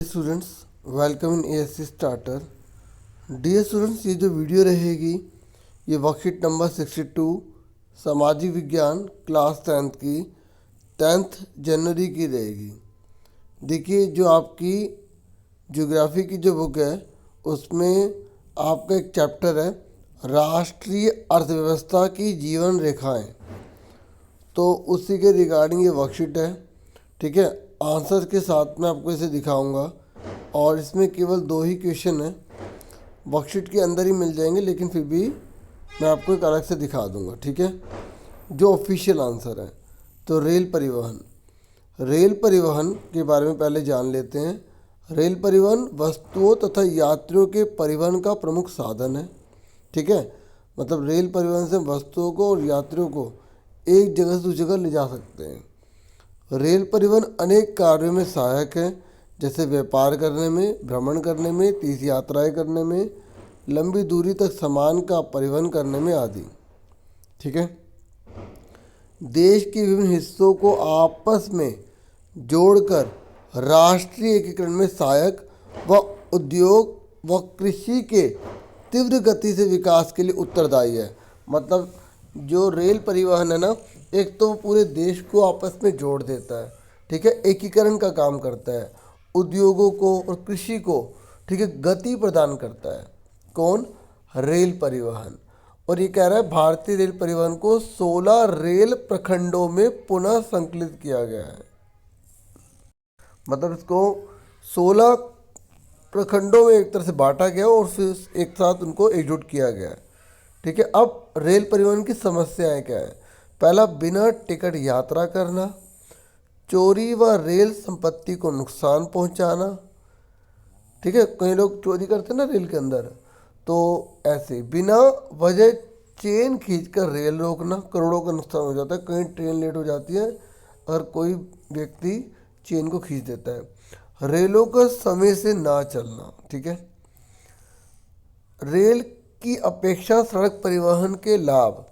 Students, welcome in ASC starter. Dear students, ये जो video रहेगी ये वर्कशीट नंबर 62 सामाजिक विज्ञान क्लास 10th की 10th जनवरी की रहेगी। देखिए, जो आपकी ज्योग्राफी की जो बुक है उसमें आपका एक चैप्टर है राष्ट्रीय अर्थव्यवस्था की जीवन रेखाएं, तो उसी के रिगार्डिंग ये वर्कशीट है। ठीक है, आंसर के साथ मैं आपको इसे दिखाऊंगा और इसमें केवल 2 ही क्वेश्चन हैं, वर्कशीट के अंदर ही मिल जाएंगे, लेकिन फिर भी मैं आपको एक अलग से दिखा दूंगा। ठीक है, जो ऑफिशियल आंसर है। तो रेल परिवहन के बारे में पहले जान लेते हैं। रेल परिवहन वस्तुओं तथा यात्रियों के परिवहन का प्रमुख साधन है। ठीक है, मतलब रेल परिवहन से वस्तुओं को और यात्रियों को एक जगह से दूसरी जगह ले जा सकते हैं। रेल परिवहन अनेक कार्यों में सहायक है, जैसे व्यापार करने में, भ्रमण करने में, तीर्थ यात्राएं करने में, लंबी दूरी तक सामान का परिवहन करने में आदि। ठीक है, देश के विभिन्न हिस्सों को आपस में जोड़कर राष्ट्रीय एकीकरण में सहायक व उद्योग व कृषि के तीव्र गति से विकास के लिए उत्तरदायी है। मतलब जो रेल परिवहन है ना, एक तो वो पूरे देश को आपस में जोड़ देता है। ठीक है, एकीकरण का काम करता है, उद्योगों को और कृषि को, ठीक है, गति प्रदान करता है। कौन? रेल परिवहन। और ये कह रहा है भारतीय रेल परिवहन को 16 रेल प्रखंडों में पुनः संकलित किया गया है। मतलब इसको 16 प्रखंडों में एक तरह से बांटा गया और फिर एक साथ उनको एकजुट किया गया है। ठीक है, अब रेल परिवहन की समस्याएं क्या है? पहला, बिना टिकट यात्रा करना, चोरी व रेल संपत्ति को नुकसान पहुंचाना। ठीक है, कई लोग चोरी करते हैं ना रेल के अंदर, तो ऐसे बिना वजह चेन खींचकर रेल रोकना, करोड़ों का नुकसान हो जाता है। कहीं ट्रेन लेट हो जाती है अगर कोई व्यक्ति चेन को खींच देता है। रेलों का समय से ना चलना। ठीक है, रेल की अपेक्षा सड़क परिवहन के लाभ।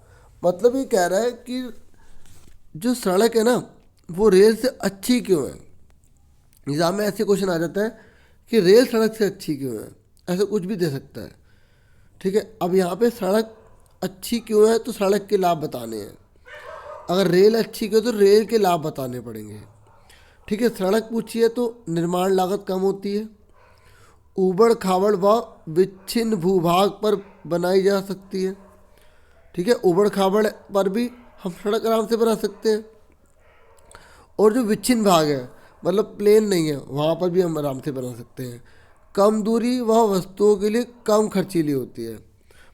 मतलब ये कह रहा है कि जो सड़क है ना वो रेल से अच्छी क्यों है। एग्जाम में ऐसे क्वेश्चन आ जाता है कि रेल सड़क से अच्छी क्यों है, ऐसा कुछ भी दे सकता है। ठीक है, अब यहाँ पे सड़क अच्छी क्यों है तो सड़क के लाभ बताने हैं। अगर रेल अच्छी क्यों तो रेल के लाभ बताने पड़ेंगे। ठीक है, सड़क पूछी है तो निर्माण लागत कम होती है, ऊबड़ खाबड़ व विच्छिन्न भूभाग पर बनाई जा सकती है। ठीक है, ऊबड़ खाबड़ पर भी हम सड़क आराम से बना सकते हैं, और जो विच्छिन्न भाग है मतलब प्लेन नहीं है वहाँ पर भी हम आराम से बना सकते हैं। कम दूरी वह वस्तुओं के लिए कम खर्चीली होती है।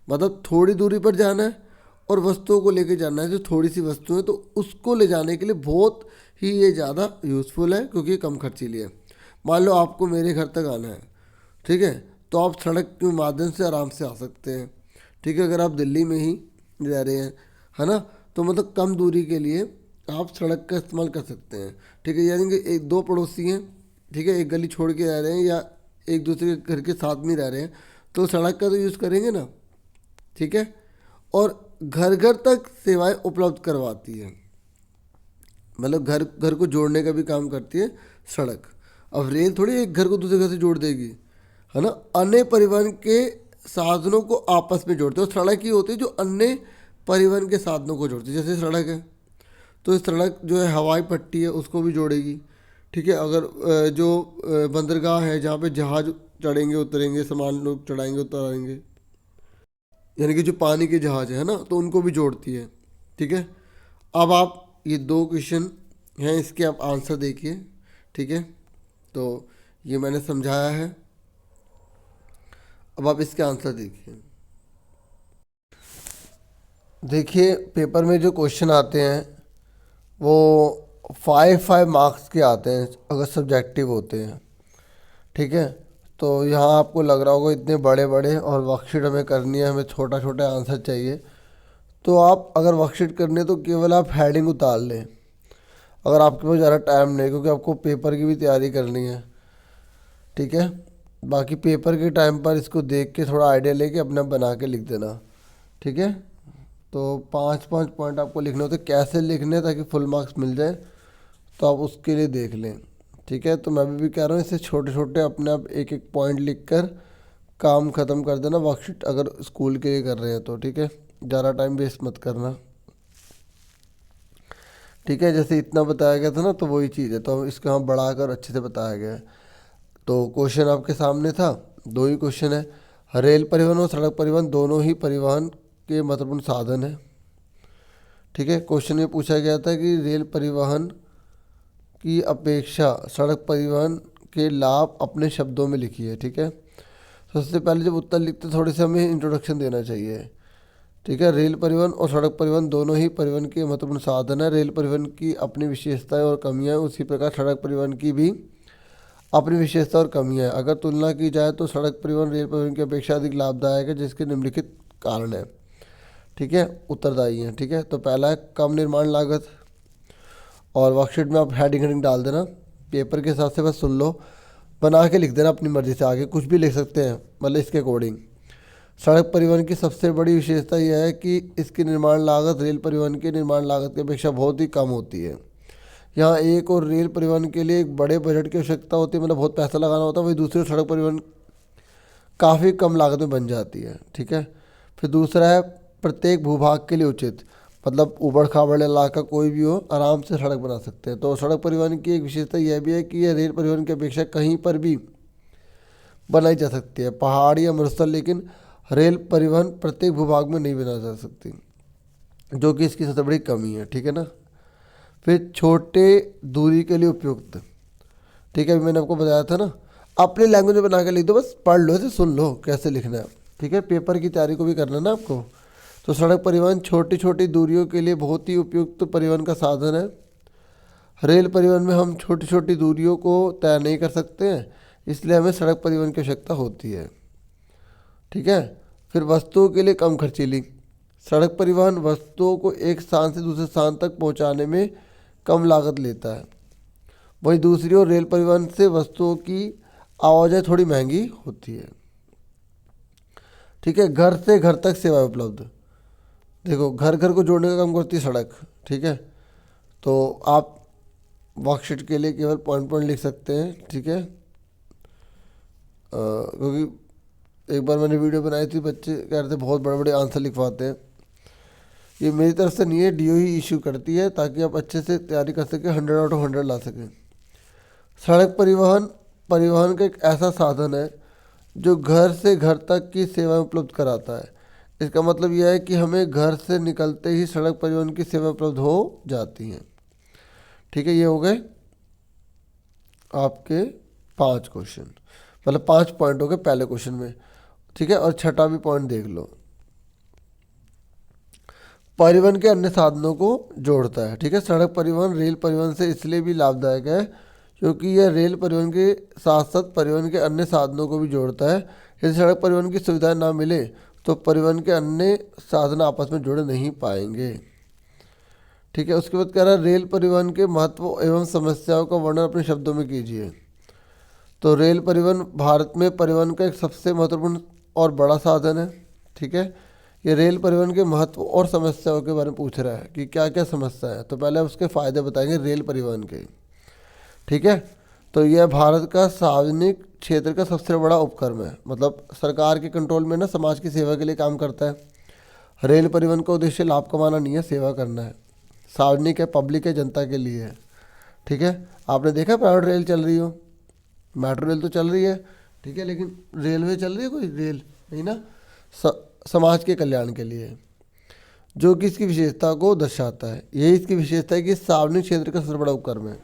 मतलब थोड़ी दूरी पर जाना है और वस्तुओं को लेके जाना है, जो थोड़ी सी वस्तु है तो उसको ले जाने के लिए बहुत ही ये ज़्यादा यूज़फुल है, क्योंकि कम खर्चीली है। मान लो आपको मेरे घर तक आना है, ठीक है, तो आप सड़क के माध्यम से आराम से आ सकते हैं। ठीक है, अगर आप दिल्ली में ही रह रहे हैं, है ना, तो मतलब कम दूरी के लिए आप सड़क का इस्तेमाल कर सकते हैं। ठीक है, यानी कि एक दो पड़ोसी हैं, ठीक है, एक गली छोड़ के रह रहे हैं या एक दूसरे के घर के साथ में रह रहे हैं, तो सड़क का तो यूज़ करेंगे ना। ठीक है, और घर घर तक सेवाएं उपलब्ध करवाती है, मतलब घर घर को जोड़ने का भी काम करती है सड़क। अब रेल थोड़ी एक घर को दूसरे घर से जोड़ देगी, है ना। अन्य परिवहन के साधनों को आपस में जोड़ते हैं। सड़क ही होती है जो अन्य परिवहन के साधनों को जोड़ती है। जैसे सड़क है तो सड़क जो है हवाई पट्टी है उसको भी जोड़ेगी। ठीक है, अगर जो बंदरगाह है जहाँ पे जहाज चढ़ेंगे उतरेंगे, सामान लोग चढ़ाएंगे उतराएंगे, यानी कि जो पानी के जहाज है ना, तो उनको भी जोड़ती है। ठीक है, अब आप ये 2 क्वेश्चन हैं, इसके आप आंसर देखिए। ठीक है, तो ये मैंने समझाया है, अब आप इसके आंसर देखिए। देखिए, पेपर में जो क्वेश्चन आते हैं वो 5 मार्क्स के आते हैं अगर सब्जेक्टिव होते हैं। ठीक है, तो यहाँ आपको लग रहा होगा इतने बड़े बड़े और वर्कशीट हमें करनी है, हमें छोटा छोटा आंसर चाहिए। तो आप अगर वर्कशीट करनी है तो केवल आप हेडिंग उतार लें, अगर आपके पास ज़्यादा टाइम नहीं, क्योंकि आपको पेपर की भी तैयारी करनी है। ठीक है, बाकी पेपर के टाइम पर इसको देख के थोड़ा आइडिया लेके अपना बना के लिख देना। ठीक है, तो 5 पॉइंट आपको लिखने होते, कैसे लिखने ताकि फुल मार्क्स मिल जाए, तो आप उसके लिए देख लें। ठीक है, तो मैं भी कह रहा हूँ इसे छोटे छोटे अपने आप एक एक पॉइंट लिख कर काम ख़त्म कर देना वर्कशीट, अगर स्कूल के लिए कर रहे हैं तो। ठीक है, ज़्यादा टाइम वेस्ट मत करना। ठीक है, जैसे इतना बताया गया था ना, तो वही चीज़ है, तो हम इसको यहाँ बढ़ाकर अच्छे से बताया गया है। तो क्वेश्चन आपके सामने था, दो ही क्वेश्चन है। रेल परिवहन और सड़क परिवहन दोनों ही परिवहन के महत्वपूर्ण साधन है। ठीक है, क्वेश्चन में पूछा गया था कि रेल परिवहन की अपेक्षा सड़क परिवहन के लाभ अपने शब्दों में लिखिए। ठीक है, सबसे पहले जब उत्तर लिखते थोड़े से हमें इंट्रोडक्शन देना चाहिए। ठीक है, रेल परिवहन और सड़क परिवहन दोनों ही परिवहन के महत्वपूर्ण साधन है। रेल परिवहन की अपनी विशेषताएं और कमियां, उसी प्रकार सड़क परिवहन की भी अपनी विशेषता और कमियां हैं। अगर तुलना की जाए तो सड़क परिवहन रेल परिवहन की अपेक्षा अधिक लाभदायक है, जिसके निम्नलिखित कारण है। ठीक है, उत्तरदायी हैं। ठीक है, तो पहला है कम निर्माण लागत, और वर्कशीट में आप हेडिंग डाल देना, पेपर के हिसाब से बस सुन लो, बना के लिख देना अपनी मर्जी से, आगे कुछ भी लिख सकते हैं, मतलब इसके अकॉर्डिंग। सड़क परिवहन की सबसे बड़ी विशेषता यह है कि इसकी निर्माण लागत रेल परिवहन की निर्माण लागत की अपेक्षा बहुत ही कम होती है। यहाँ एक और रेल परिवहन के लिए एक बड़े बजट की आवश्यकता होती है, मतलब बहुत पैसा लगाना होता है, वही दूसरी सड़क परिवहन काफ़ी कम लागत में बन जाती है। ठीक है, फिर दूसरा है प्रत्येक भूभाग के लिए उचित, मतलब ऊबड़ खाबड़ इलाका कोई भी हो आराम से सड़क बना सकते हैं। तो सड़क परिवहन की एक विशेषता यह भी है कि यह रेल परिवहन की अपेक्षा कहीं पर भी बनाई जा सकती है, पहाड़ या मरुस्थल, लेकिन रेल परिवहन प्रत्येक भूभाग में नहीं बना जा सकती, जो कि इसकी सबसे बड़ी कमी है। ठीक है ना, फिर छोटे दूरी के लिए उपयुक्त। ठीक है, अभी मैंने आपको बताया था ना, अपनी लैंग्वेज में बना के लिख दो, बस पढ़ लो, इसे सुन लो कैसे लिखना है। ठीक है, पेपर की तैयारी को भी करना ना आपको। तो सड़क परिवहन छोटी छोटी दूरियों के लिए बहुत ही उपयुक्त परिवहन का साधन है। रेल परिवहन में हम छोटी छोटी दूरियों को तय नहीं कर सकते हैं, इसलिए हमें सड़क परिवहन की आवश्यकता होती है। ठीक है, फिर वस्तुओं के लिए कम खर्चीली। सड़क परिवहन वस्तुओं को एक स्थान से दूसरे स्थान तक पहुंचाने में कम लागत लेता है, वहीं दूसरी ओर रेल परिवहन से वस्तुओं की आवाजाही थोड़ी महंगी होती है। ठीक है, घर से घर तक सेवा उपलब्ध। देखो, घर घर को जोड़ने का काम करती है सड़क। ठीक है, तो आप वर्कशीट के लिए केवल पॉइंट पॉइंट लिख सकते हैं। ठीक है, क्योंकि एक बार मैंने वीडियो बनाई थी, बच्चे कह रहे थे बहुत बड़े बड़े आंसर लिखवाते हैं। ये मेरी तरफ से नहीं है, डीओ ही इशू करती है, ताकि आप अच्छे से तैयारी कर सकें, 100 आउट ऑफ 100 ला सकें। सड़क परिवहन परिवहन का एक ऐसा साधन है जो घर से घर तक की सेवाएं उपलब्ध कराता है। इसका मतलब यह है कि हमें घर से निकलते ही सड़क परिवहन की सेवा उपलब्ध हो जाती हैं। ठीक है, ये हो गए आपके 5 क्वेश्चन, मतलब 5 पॉइंट हो गए पहले क्वेश्चन में। ठीक है, और छठा भी पॉइंट देख लो, परिवहन के अन्य साधनों को जोड़ता है। ठीक है, सड़क परिवहन रेल परिवहन से इसलिए भी लाभदायक है क्योंकि यह रेल परिवहन के साथ साथ परिवहन के अन्य साधनों को भी जोड़ता है। यदि सड़क परिवहन की सुविधाएं ना मिले तो परिवहन के अन्य साधन आपस में जुड़ नहीं पाएंगे। ठीक है, उसके बाद कह रहा है रेल परिवहन के महत्व एवं समस्याओं का वर्णन अपने शब्दों में कीजिए। तो रेल परिवहन भारत में परिवहन का एक सबसे महत्वपूर्ण और बड़ा साधन है। ठीक है, ये रेल परिवहन के महत्व और समस्याओं के बारे में पूछ रहा है कि क्या क्या समस्या है। तो पहले उसके फ़ायदे बताएंगे रेल परिवहन के। ठीक है, तो यह भारत का सार्वजनिक क्षेत्र का सबसे बड़ा उपक्रम है, मतलब सरकार के कंट्रोल में ना, समाज की सेवा के लिए काम करता है। रेल परिवहन का उद्देश्य लाभ कमाना नहीं है, सेवा करना है। सार्वजनिक है, पब्लिक है, जनता के लिए है। ठीक है, आपने देखा प्राइवेट रेल चल रही हो, मेट्रो रेल तो चल रही है, ठीक है, लेकिन रेलवे चल रही है कोई रेल नहीं ना, समाज के कल्याण के लिए, जो कि इसकी विशेषता को दर्शाता है। यही इसकी विशेषता है कि सार्वजनिक क्षेत्र का सबसे बड़ा उपक्रम है।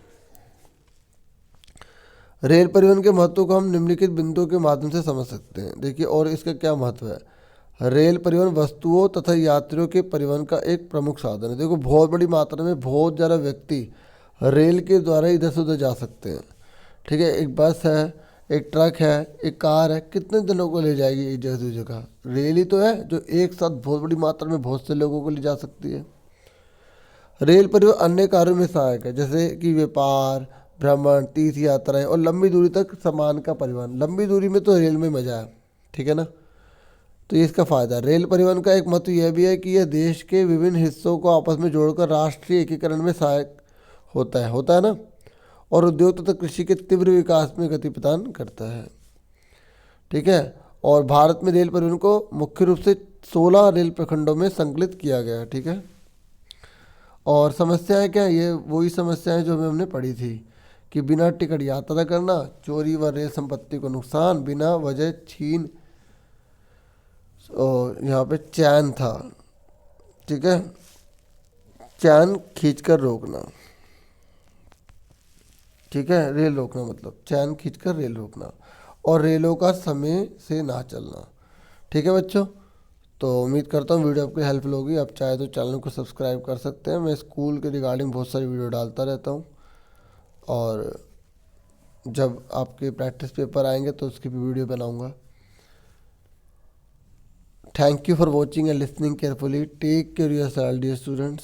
रेल परिवहन के महत्व को हम निम्नलिखित बिंदुओं के माध्यम से समझ सकते हैं। देखिए, और इसका क्या महत्व है। रेल परिवहन वस्तुओं तथा यात्रियों के परिवहन का एक प्रमुख साधन है। देखो, बहुत बड़ी मात्रा में बहुत ज़्यादा व्यक्ति रेल के द्वारा इधर से उधर जा सकते हैं। ठीक है, एक बस है, एक ट्रक है, एक कार है, कितने जनों को ले जाएगी एक जगह से जगह। रेल ही तो है जो एक साथ बहुत बड़ी मात्रा में बहुत से लोगों को ले जा सकती है। रेल परिवहन अन्य कार्यों में सहायक है, जैसे कि व्यापार, भ्रमण, तीर्थ यात्राएं और लंबी दूरी तक सामान का परिवहन। लंबी दूरी में तो रेल में मजा है। ठीक है ना, तो ये इसका फ़ायदा। रेल परिवहन का एक महत्व यह भी है कि यह देश के विभिन्न हिस्सों को आपस में जोड़कर राष्ट्रीय एकीकरण में सहायक होता है ना, और उद्योग तथा कृषि के तीव्र विकास में गति प्रदान करता है। ठीक है। और भारत में रेल परिवहन को मुख्य रूप से 16 रेल प्रखंडों में संकलित किया गया है। ठीक है। और समस्याएं क्या है, ये वही समस्याएं जो हमने पढ़ी थी कि बिना टिकट यात्रा करना, चोरी व रेल संपत्ति को नुकसान, बिना वजह छीन, और यहाँ पे चैन था। ठीक है, चैन खींचकर रोकना। ठीक है, रेल रोकना मतलब चैन खींचकर रेल रोकना, और रेलों का समय से ना चलना। ठीक है बच्चों, तो उम्मीद करता हूँ वीडियो आपकी हेल्पफुल होगी। आप चाहे तो चैनल को सब्सक्राइब कर सकते हैं। मैं स्कूल के रिगार्डिंग बहुत सारी वीडियो डालता रहता हूँ, और जब आपके प्रैक्टिस पेपर आएंगे तो उसकी भी वीडियो बनाऊँगा। Thank you for watching and listening carefully. Take care yourself dear students.